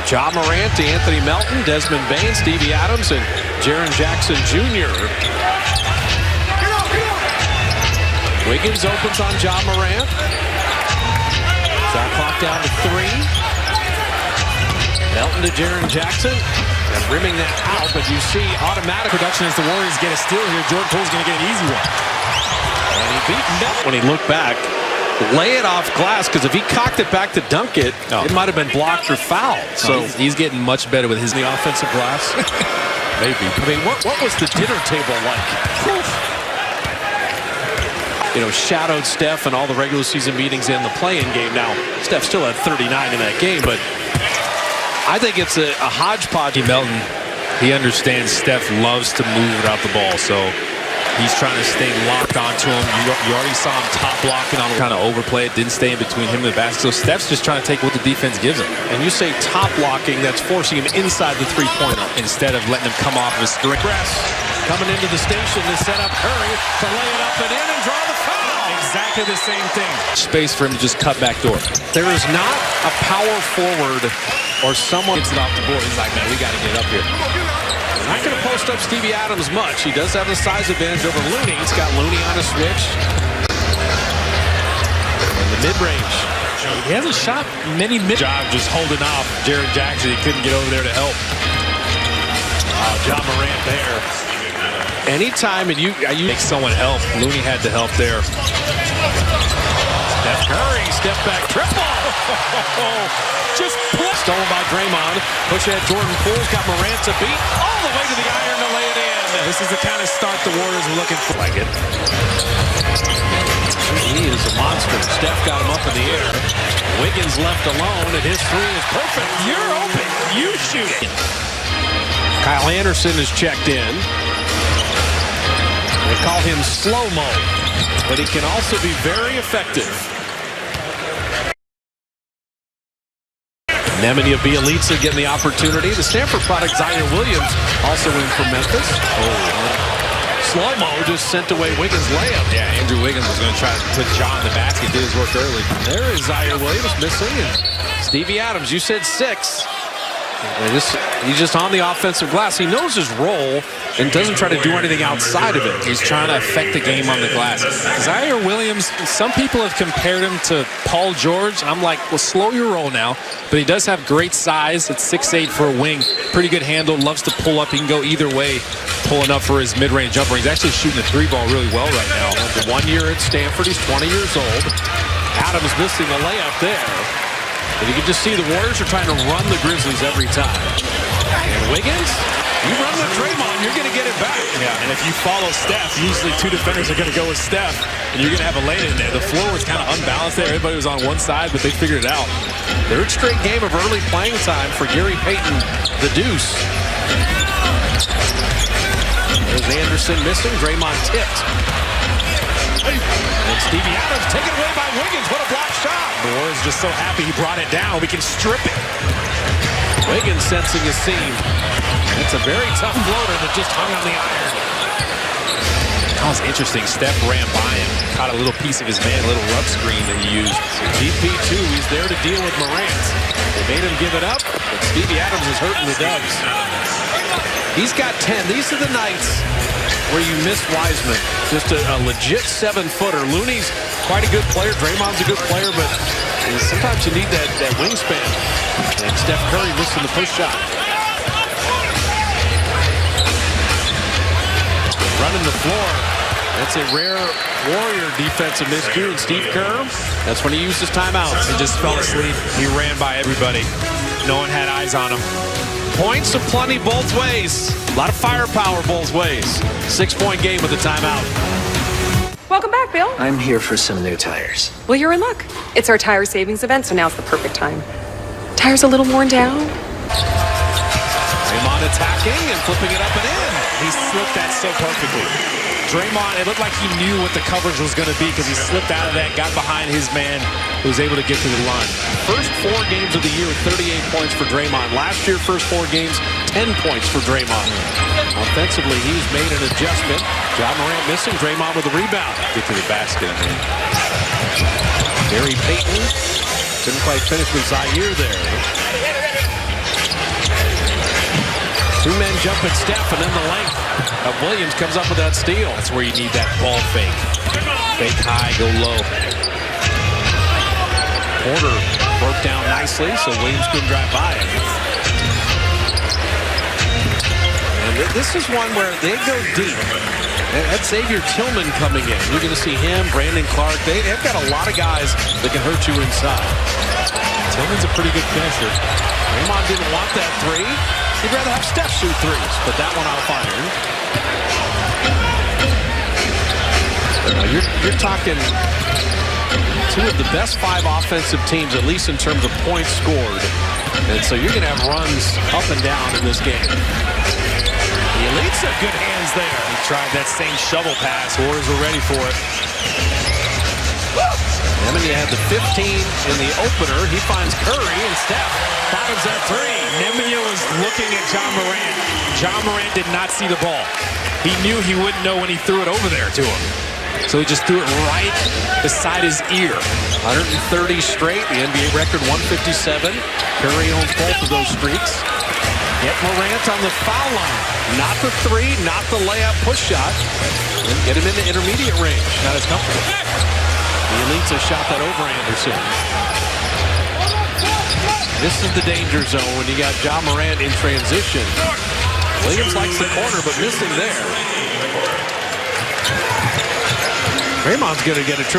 Ja Morant to Anthony Melton, Desmond Bane, Stevie Adams, and Jaren Jackson Jr. Wiggins opens on Ja Morant. Shot clock down to 3. Melton to Jaren Jackson. And rimming that out, but you see automatic production as the Warriors get a steal here. Jordan Poole's going to get an easy one. And he beat Melton. When he looked back, lay it off glass, because if he cocked it back to dunk it, it might have been blocked or fouled. So he's getting much better with his the offensive glass. Maybe. I mean, what was the dinner table like? You know, shadowed Steph in all the regular season meetings and the play-in game. Now, Steph still had 39 in that game, but I think it's a hodgepodge. Melton, he understands Steph loves to move without the ball, so he's trying to stay locked onto him. You already saw him top blocking on kind of overplay. It didn't stay in between him and the basket. So Steph's just trying to take what the defense gives him. And you say top blocking, that's forcing him inside the three-pointer instead of letting him come off of his string. Coming into the station to set up Curry to lay it up and in and draw the foul. Exactly the same thing. Space for him to just cut back door. There is not a power forward or someone gets it off the board. He's like, man, we got to get up here. Not going to post up Stevie Adams much. He does have the size advantage over Looney. He's got Looney on a switch. In the mid-range. He hasn't shot many job just holding off Jaren Jackson. He couldn't get over there to help. Ja Morant there. Anytime, and you make someone help. Looney had to help there. Steph Curry, step back triple. Just stolen by Draymond. Push ahead Jordan Poole's got Morant to beat. All the way to the iron to lay it in. This is the kind of start the Warriors were looking for. Like it. He is a monster. Steph got him up in the air. Wiggins left alone, and his three is perfect. You're open. You shoot it. Kyle Anderson is checked in. They call him slow-mo, but he can also be very effective. Nemanja Bjelica getting the opportunity. The Stanford product, Zaire Williams, also in from Memphis. Slow-mo just sent away Wiggins' layup. Yeah, Andrew Wiggins was going to try to put Ja in the basket. Did his work early. There is Zaire Williams missing. And Stevie Adams, you said 6. He's just on the offensive glass. He knows his role and doesn't try to do anything outside of it. He's trying to affect the game on the glass. Zaire Williams, some people have compared him to Paul George. I'm like, well, slow your roll now. But he does have great size. It's 6'8" for a wing. Pretty good handle. Loves to pull up. He can go either way, pulling up for his mid-range jumper. He's actually shooting the 3-ball really well right now. The 1 year at Stanford, he's 20 years old. Adams missing a layup there. But you can just see the Warriors are trying to run the Grizzlies every time. And Wiggins, you run with Draymond, you're going to get it back. Yeah, and if you follow Steph, usually 2 defenders are going to go with Steph, and you're going to have a lane in there. The floor was kind of unbalanced there. Everybody was on one side, but they figured it out. Third straight game of early playing time for Gary Payton, the deuce. There's Anderson missing. Draymond tipped. And Stevie Adams taken away by Wiggins. What a block shot. The Warriors just so happy he brought it down. We can strip it. Wiggins sensing a seam. It's a very tough floater that just hung on the iron. That was interesting. Steph ran by him, caught a little piece of his man, a little rub screen that he used. GP2, he's there to deal with Morant. They made him give it up, but Stevie Adams is hurting the Dubs. He's got 10. These are the nights where you miss Wiseman. Just a legit 7-footer. Looney's quite a good player. Draymond's a good player, but sometimes you need that wingspan. And Steph Curry missing the push shot. Running the floor. That's a rare Warrior defensive miscue. Steve Kerr, that's when he used his timeouts. He just fell asleep. He ran by everybody. No one had eyes on him. Points aplenty both ways. A lot of firepower both ways. 6-point game with a timeout. Welcome back, Bill. I'm here for some new tires. Well, you're in luck. It's our tire savings event, so now's the perfect time. Tires a little worn down? Draymond attacking and flipping it up and in. He slipped that so perfectly. Draymond, it looked like he knew what the coverage was going to be because he slipped out of that, got behind his man, who was able to get to the line. First 4 games of the year, 38 points for Draymond. Last year, first 4 games, 10 points for Draymond. Offensively, he's made an adjustment. Ja Morant missing, Draymond with the rebound. Get to the basket, I mean. Gary Payton couldn't quite finish with Zaire there. Two men jump at Steph, and then the length of Williams comes up with that steal. That's where you need that ball fake. Fake high, go low. Porter broke down nicely, so Williams couldn't drive by it. And this is one where they go deep. And that's Xavier Tillman coming in. You're going to see him, Brandon Clark. They've got a lot of guys that can hurt you inside. Tillman's a pretty good finisher. Draymond didn't want that three. He'd rather have Steph shoot threes, but that one out fired. You're talking two of the best 5 offensive teams, at least in terms of points scored. And so you're going to have runs up and down in this game. The Elites have good hands there. He tried that same shovel pass. Warriors were ready for it. Nemanja had the 15 in the opener. He finds Curry and Steph bottoms that three. Nemanja was looking at John Morant. John Morant did not see the ball. He knew he wouldn't know when he threw it over there to him. So he just threw it right beside his ear. 130 straight, the NBA record 157. Curry owns both of those streaks. Get Morant on the foul line. Not the three, not the layup push shot. And get him into intermediate range. Not as comfortable. The Elites have shot that over Anderson. This is the danger zone when you got John Morant in transition. Williams likes the corner, but missing there. Draymond's going to get a triple.